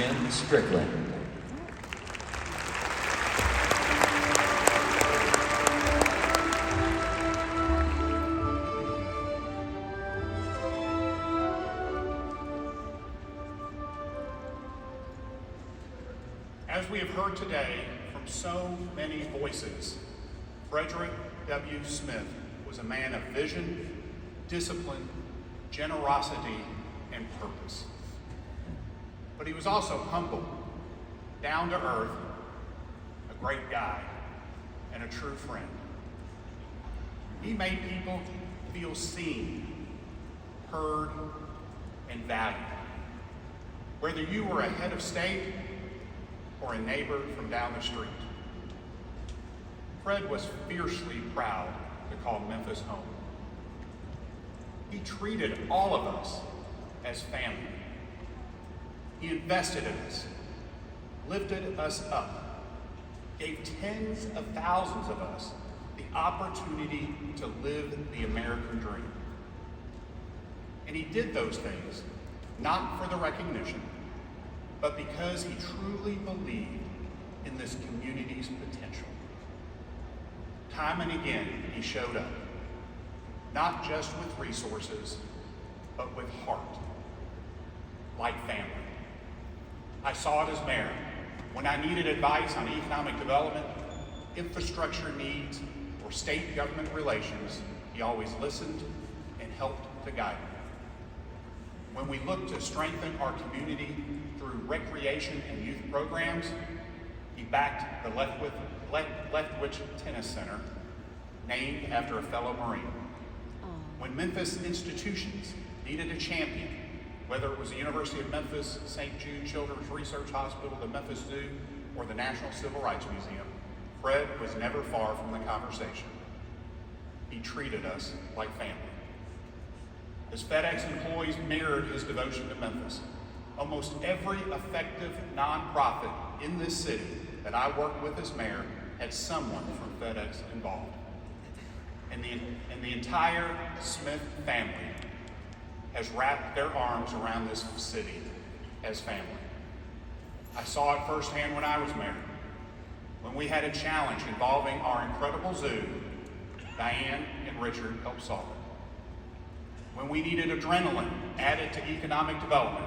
Jim Strickland. As we have heard today from so many voices, Frederick W. Smith was a man of vision, discipline, generosity, and purpose. But he was also humble, down to earth, a great guy, and a true friend. He made people feel seen, heard, and valued. Whether you were a head of state or a neighbor from down the street. Fred was fiercely proud to call Memphis home. He treated all of us as family. He invested in us, lifted us up, gave tens of thousands of us the opportunity to live the American dream. And he did those things not for the recognition, but because he truly believed in this community's potential. Time and again, he showed up, not just with resources, but with heart, like family. I saw it as mayor. When I needed advice on economic development, infrastructure needs, or state government relations, he always listened and helped to guide me. When we looked to strengthen our community through recreation and youth programs, he backed the Leftwich Tennis Center, named after a fellow Marine. When Memphis institutions needed a champion, whether it was the University of Memphis, St. Jude Children's Research Hospital, the Memphis Zoo, or the National Civil Rights Museum, Fred was never far from the conversation. He treated us like family. His FedEx employees mirrored his devotion to Memphis. Almost every effective nonprofit in this city that I worked with as mayor had someone from FedEx involved. And the entire Smith family has wrapped their arms around this city as family. I saw it firsthand when I was mayor. When we had a challenge involving our incredible zoo, Diane and Richard helped solve it. When we needed adrenaline added to economic development,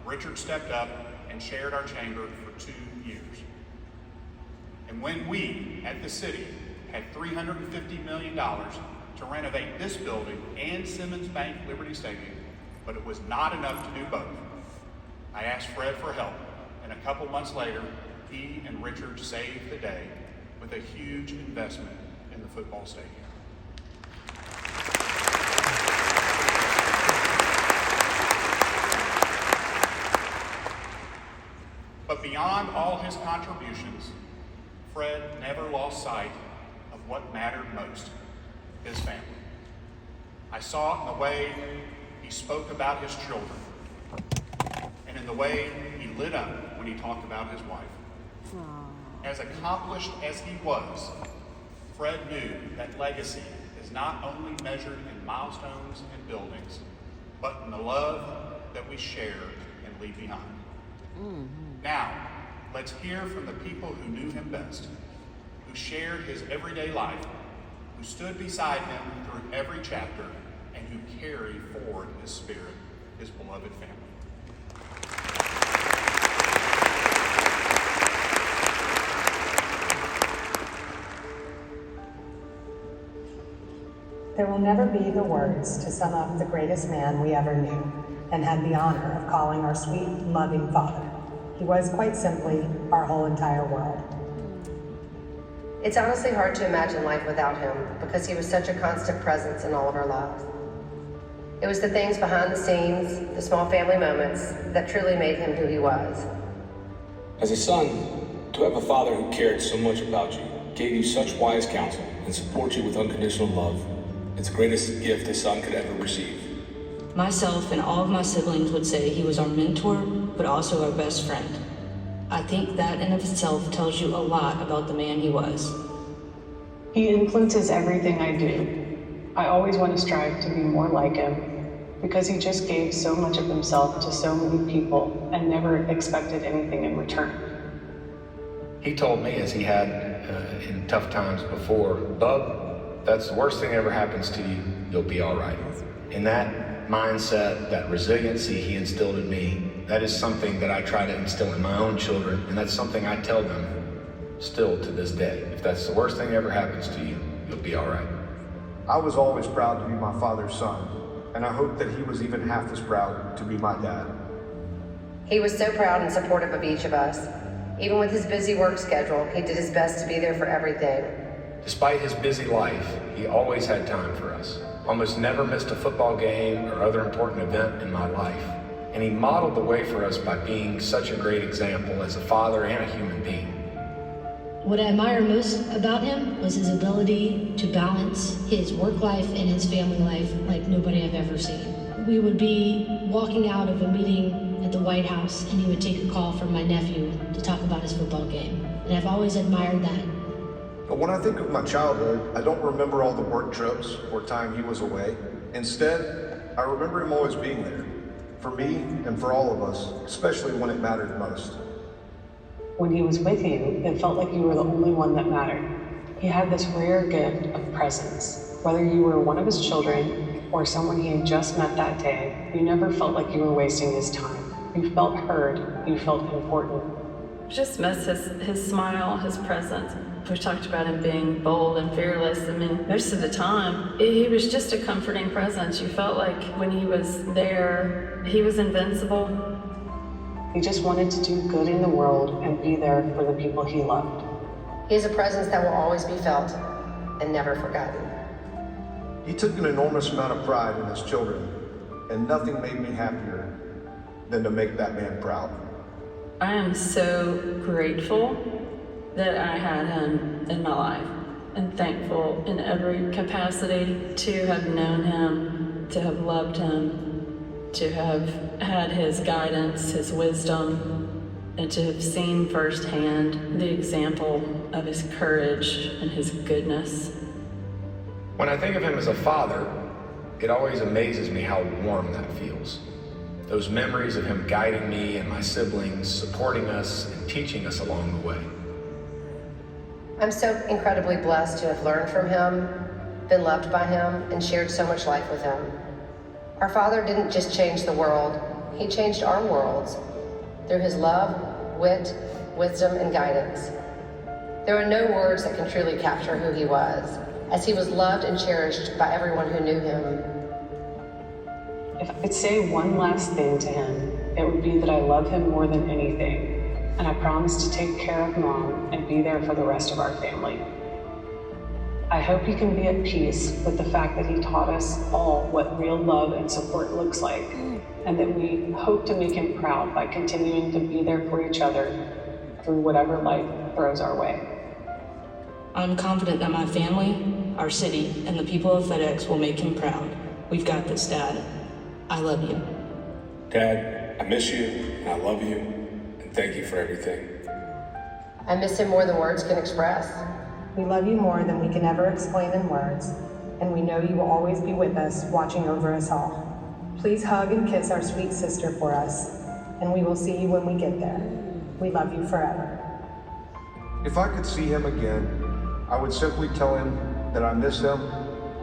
Richard stepped up and chaired our chamber for 2 years. And when we, at the city, had $350 million to renovate this building and Simmons Bank Liberty Stadium, but it was not enough to do both, I asked Fred for help, and a couple months later, he and Richard saved the day with a huge investment in the football stadium. But beyond all his contributions, Fred never lost sight of what mattered most, his family. I saw it in the way he spoke about his children, and in the way he lit up when he talked about his wife. As accomplished as he was, Fred knew that legacy is not only measured in milestones and buildings, but in the love that we share and leave behind. Now, let's hear from the people who knew him best, who shared his everyday life, who stood beside him through every chapter, and who carried forward his spirit, his beloved family. There will never be the words to sum up the greatest man we ever knew and had the honor of calling our sweet, loving father. He was quite simply our whole entire world. It's honestly hard to imagine life without him because he was such a constant presence in all of our lives. It was the things behind the scenes, the small family moments that truly made him who he was. As a son, to have a father who cared so much about you, gave you such wise counsel, and support you with unconditional love, it's the greatest gift a son could ever receive. Myself and all of my siblings would say he was our mentor, but also our best friend. I think that in of itself tells you a lot about the man he was. He influences everything I do. I always want to strive to be more like him because he just gave so much of himself to so many people and never expected anything in return. He told me, as he had in tough times before, "Bub, that's the worst thing that ever happens to you. You'll be all right." And that mindset, that resiliency he instilled in me, that is something that I try to instill in my own children, and that's something I tell them still to this day. If that's the worst thing that ever happens to you, you'll be all right. I was always proud to be my father's son, and I hope that he was even half as proud to be my dad. He was so proud and supportive of each of us. Even with his busy work schedule, he did his best to be there for everything. Despite his busy life, he always had time for us. Almost never missed a football game or other important event in my life. And he modeled the way for us by being such a great example as a father and a human being. What I admire most about him was his ability to balance his work life and his family life like nobody I've ever seen. We would be walking out of a meeting at the White House and he would take a call from my nephew to talk about his football game. And I've always admired that. But when I think of my childhood, I don't remember all the work trips or time he was away. Instead, I remember him always being there, for me and for all of us, especially when it mattered most. When he was with you, it felt like you were the only one that mattered. He had this rare gift of presence. Whether you were one of his children or someone he had just met that day, you never felt like you were wasting his time. You felt heard, you felt important. Just miss his smile, his presence. We talked about him being bold and fearless. I mean, most of the time, he was just a comforting presence. You felt like when he was there, he was invincible. He just wanted to do good in the world and be there for the people he loved. He is a presence that will always be felt and never forgotten. He took an enormous amount of pride in his children, and nothing made me happier than to make that man proud. I am so grateful that I had him in my life and thankful in every capacity to have known him, to have loved him, to have had his guidance, his wisdom, and to have seen firsthand the example of his courage and his goodness. When I think of him as a father, it always amazes me how warm that feels. Those memories of him guiding me and my siblings, supporting us and teaching us along the way. I'm so incredibly blessed to have learned from him, been loved by him, and shared so much life with him. Our father didn't just change the world, he changed our worlds through his love, wit, wisdom, and guidance. There are no words that can truly capture who he was, as he was loved and cherished by everyone who knew him. If I could say one last thing to him, it would be that I love him more than anything, and I promise to take care of Mom and be there for the rest of our family. I hope he can be at peace with the fact that he taught us all what real love and support looks like, and that we hope to make him proud by continuing to be there for each other through whatever life throws our way. I'm confident that my family, our city, and the people of FedEx will make him proud. We've got this, Dad. I love you. Dad, I miss you and I love you and thank you for everything. I miss him more than words can express. We love you more than we can ever explain in words, and we know you will always be with us, watching over us all. Please hug and kiss our sweet sister for us, and we will see you when we get there. We love you forever. If I could see him again, I would simply tell him that I miss him,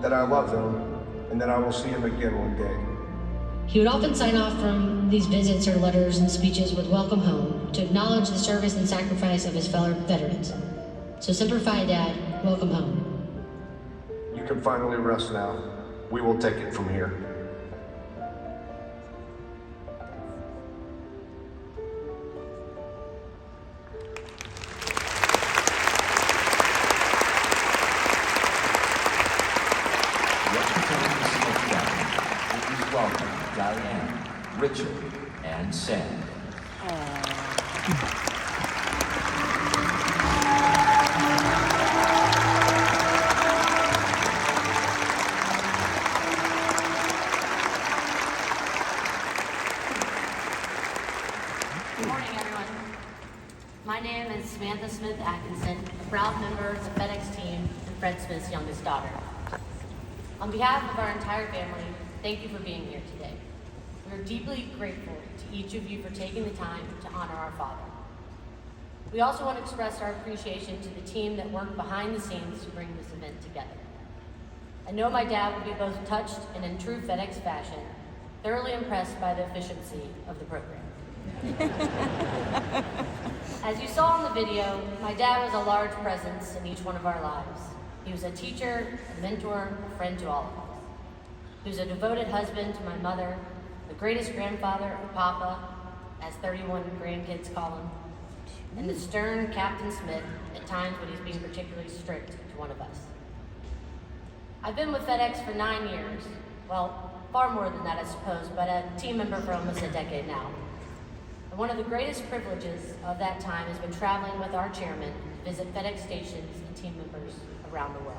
that I love him, and that I will see him again one day. He would often sign off from these visits or letters and speeches with "Welcome home" to acknowledge the service and sacrifice of his fellow veterans. So Semper Fi, Dad. Welcome home. You can finally rest now. We will take it from here. Please welcome Diane, Richard, and Sam. Good morning, everyone. My name is Samantha Smith Atkinson, a proud member of the FedEx team and Fred Smith's youngest daughter. On behalf of our entire family, thank you for being here today. We are deeply grateful to each of you for taking the time to honor our father. We also want to express our appreciation to the team that worked behind the scenes to bring this event together. I know my dad will be both touched and in true FedEx fashion, thoroughly impressed by the efficiency of the program. As you saw in the video, my dad was a large presence in each one of our lives. He was a teacher, a mentor, a friend to all of us. He was a devoted husband to my mother, the greatest grandfather or papa, as 31 grandkids call him, and the stern Captain Smith at times when he's being particularly strict to one of us. I've been with FedEx for 9 years. Well, far more than that, I suppose, but a team member for almost a decade now. And one of the greatest privileges of that time has been traveling with our chairman to visit FedEx stations and team members around the world.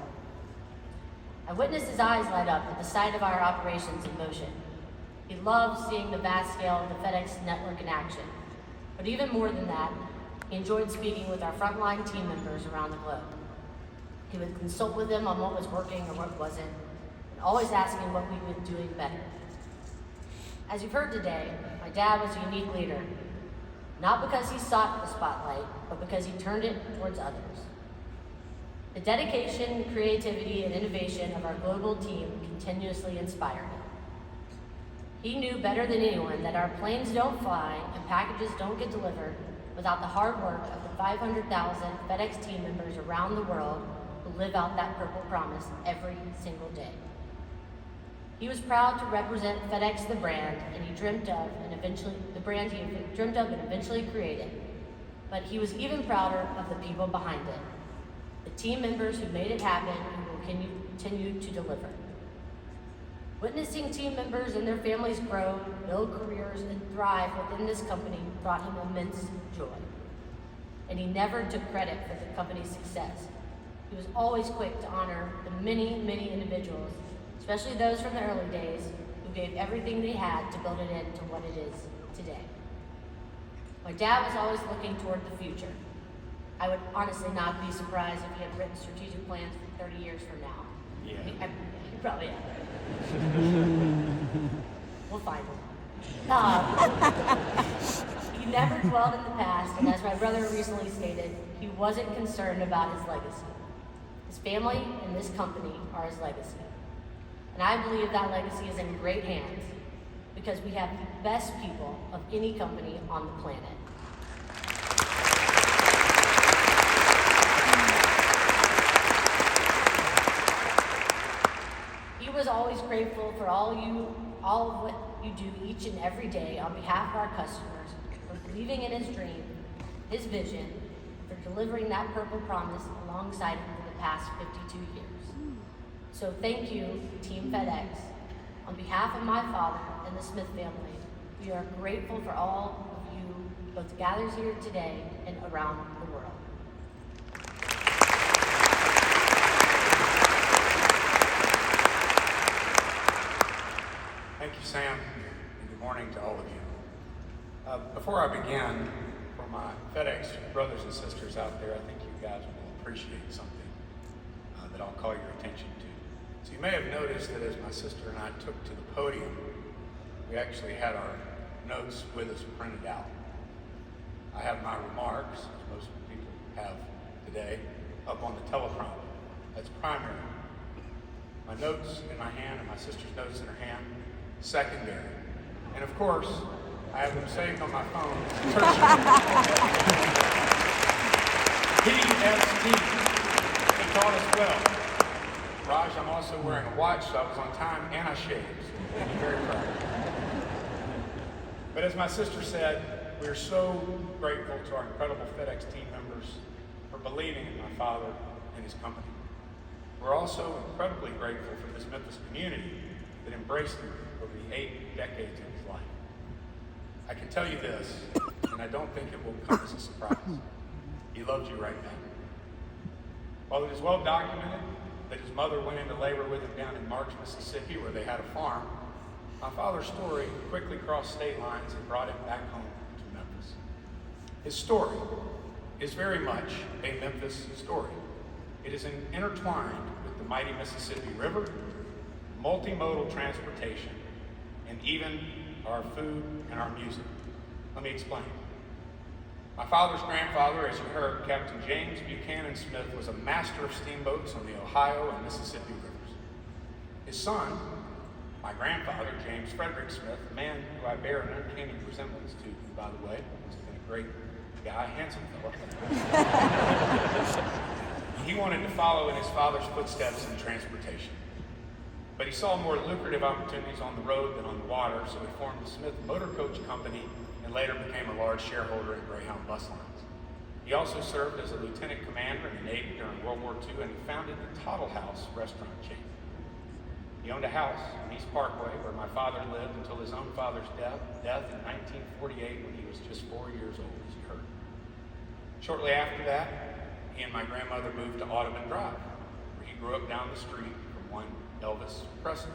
I witnessed his eyes light up at the sight of our operations in motion. He loved seeing the vast scale of the FedEx network in action. But even more than that, he enjoyed speaking with our frontline team members around the globe. He would consult with them on what was working or what wasn't, and always asking what we were doing better. As you've heard today, my dad was a unique leader, not because he sought the spotlight, but because he turned it towards others. The dedication, creativity, and innovation of our global team continuously inspired him. He knew better than anyone that our planes don't fly and packages don't get delivered without the hard work of the 500,000 FedEx team members around the world who live out that purple promise every single day. He was proud to represent FedEx, the brand, and he dreamt of and eventually created. But he was even prouder of the people behind it, the team members who made it happen and will continue to deliver. Witnessing team members and their families grow, build careers, and thrive within this company brought him immense joy. And he never took credit for the company's success. He was always quick to honor the many, many individuals, especially those from the early days, who gave everything they had to build it into what it is today. My dad was always looking toward the future. I would honestly not be surprised if he had written strategic plans for 30 years from now. Yeah. He probably had. We'll find him. He never dwelled in the past, and as my brother recently stated, he wasn't concerned about his legacy. His family and this company are his legacy. And I believe that legacy is in great hands because we have the best people of any company on the planet. He was always grateful for all of what you do each and every day on behalf of our customers, for believing in his dream, his vision, for delivering that purple promise alongside him for the past 52 years. So thank you, Team FedEx. On behalf of my father and the Smith family, we are grateful for all of you, both gathered here today and around the world. Thank you, Sam, and good morning to all of you. Before I begin, for my FedEx brothers and sisters out there, I think you guys will appreciate something that I'll call your attention to. So you may have noticed that as my sister and I took to the podium, we actually had our notes with us printed out. I have my remarks, as most people have today, up on the teleprompter. That's primary. My notes in my hand and my sister's notes in her hand, secondary. And of course, I have them saved on my phone. PST. He taught us well. Raj, I'm also wearing a watch, so I was on time and I shaved. So I'm very proud. But as my sister said, we are so grateful to our incredible FedEx team members for believing in my father and his company. We're also incredibly grateful for this Memphis community that embraced him over the 8 decades of his life. I can tell you this, and I don't think it will come as a surprise. He loves you right now. While it is well documented that his mother went into labor with him down in Marks, Mississippi, where they had a farm, my father's story quickly crossed state lines and brought him back home to Memphis. His story is very much a Memphis story. It is intertwined with the mighty Mississippi River, multimodal transportation, and even our food, and our music. Let me explain. My father's grandfather, as you heard, Captain James Buchanan Smith, was a master of steamboats on the Ohio and Mississippi rivers. His son, my grandfather, James Frederick Smith, a man who I bear an uncanny resemblance to, by the way, he's been a great guy, handsome fellow. He wanted to follow in his father's footsteps in transportation. But he saw more lucrative opportunities on the road than on the water, so he formed the Smith Motor Coach Company and later became a large shareholder in Greyhound Bus Lines. He also served as a lieutenant commander in the Navy during World War II, and he founded the Tuttle House restaurant chain. He owned a house in East Parkway where my father lived until his own father's death in 1948 when he was just 4 years old, as you heard. Shortly after that, he and my grandmother moved to Audubon Drive, where he grew up down the street from one Elvis Presley.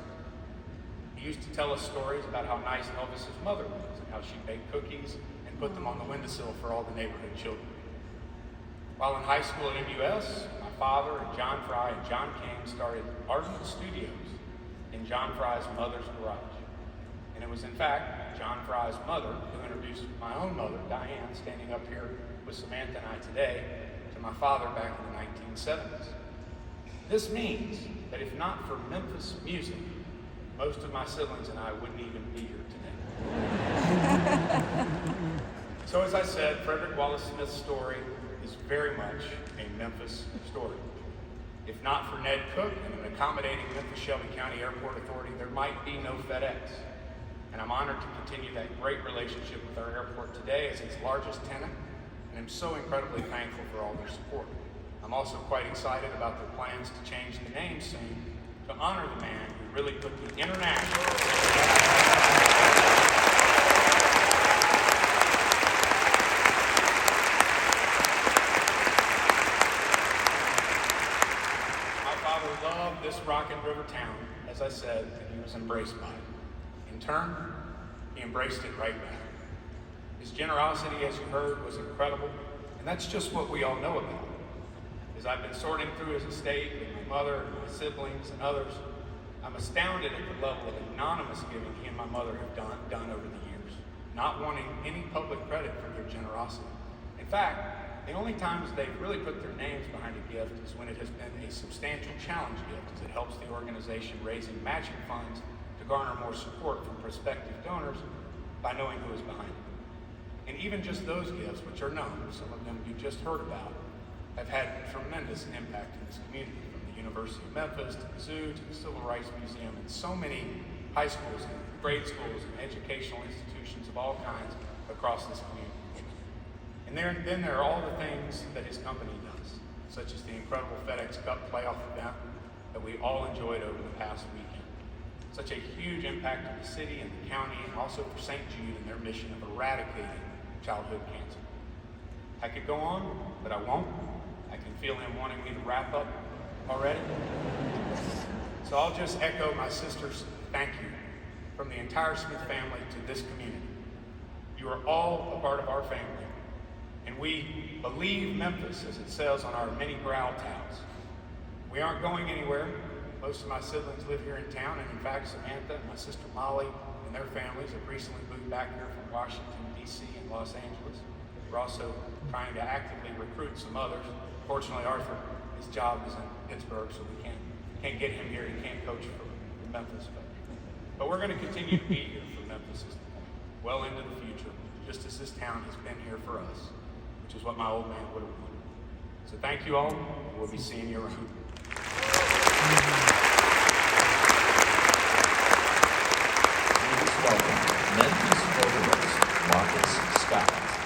He used to tell us stories about how nice Elvis's mother was and how she baked cookies and put them on the windowsill for all the neighborhood children. While in high school at MUS, my father and John Fry and John King started Ardent Studios in John Fry's mother's garage. And it was in fact John Fry's mother who introduced my own mother, Diane, standing up here with Samantha and I today, to my father back in the 1970s. This means that if not for Memphis music, most of my siblings and I wouldn't even be here today. So as I said, Frederick Wallace Smith's story is very much a Memphis story. If not for Ned Cook and an accommodating Memphis-Shelby County Airport Authority, there might be no FedEx. And I'm honored to continue that great relationship with our airport today as its largest tenant, and I'm so incredibly thankful for all their support. I'm also quite excited about their plans to change the name soon to honor the man who really put the international loved this Rockin' River town, as I said, and he was embraced by it. In turn, he embraced it right back. His generosity, as you heard, was incredible, and that's just what we all know about. As I've been sorting through his estate with my mother and my siblings and others, I'm astounded at the level of anonymous giving he and my mother have done over the years, not wanting any public credit for their generosity. In fact, the only times they've really put their names behind a gift is when it has been a substantial challenge gift, as it helps the organization raising matching funds to garner more support from prospective donors by knowing who is behind it. And even just those gifts, which are known, some of them you just heard about, have had tremendous impact in this community, from the University of Memphis to the zoo to the Civil Rights Museum and so many high schools and grade schools and educational institutions of all kinds across this community. And then there are all the things that his company does, such as the incredible FedEx Cup playoff event that we all enjoyed over the past weekend. Such a huge impact on the city and the county, and also for St. Jude and their mission of eradicating childhood cancer. I could go on, but I won't. I can feel him wanting me to wrap up already. So I'll just echo my sister's thank you from the entire Smith family to this community. You are all a part of our family. And we believe Memphis, as it says on our many growl towels. We aren't going anywhere. Most of my siblings live here in town, and in fact, Samantha and my sister Molly and their families have recently moved back here from Washington, D.C. and Los Angeles. We're also trying to actively recruit some others. Fortunately, Arthur, his job is in Pittsburgh, so we can't get him here. He can't coach for Memphis. But we're going to continue to be here for Memphis, is the point, well into the future, just as this town has been here for us, which is what my old man would have wanted. So thank you all. We'll be seeing you around. Please welcome Memphis vocalist Marcus Scott.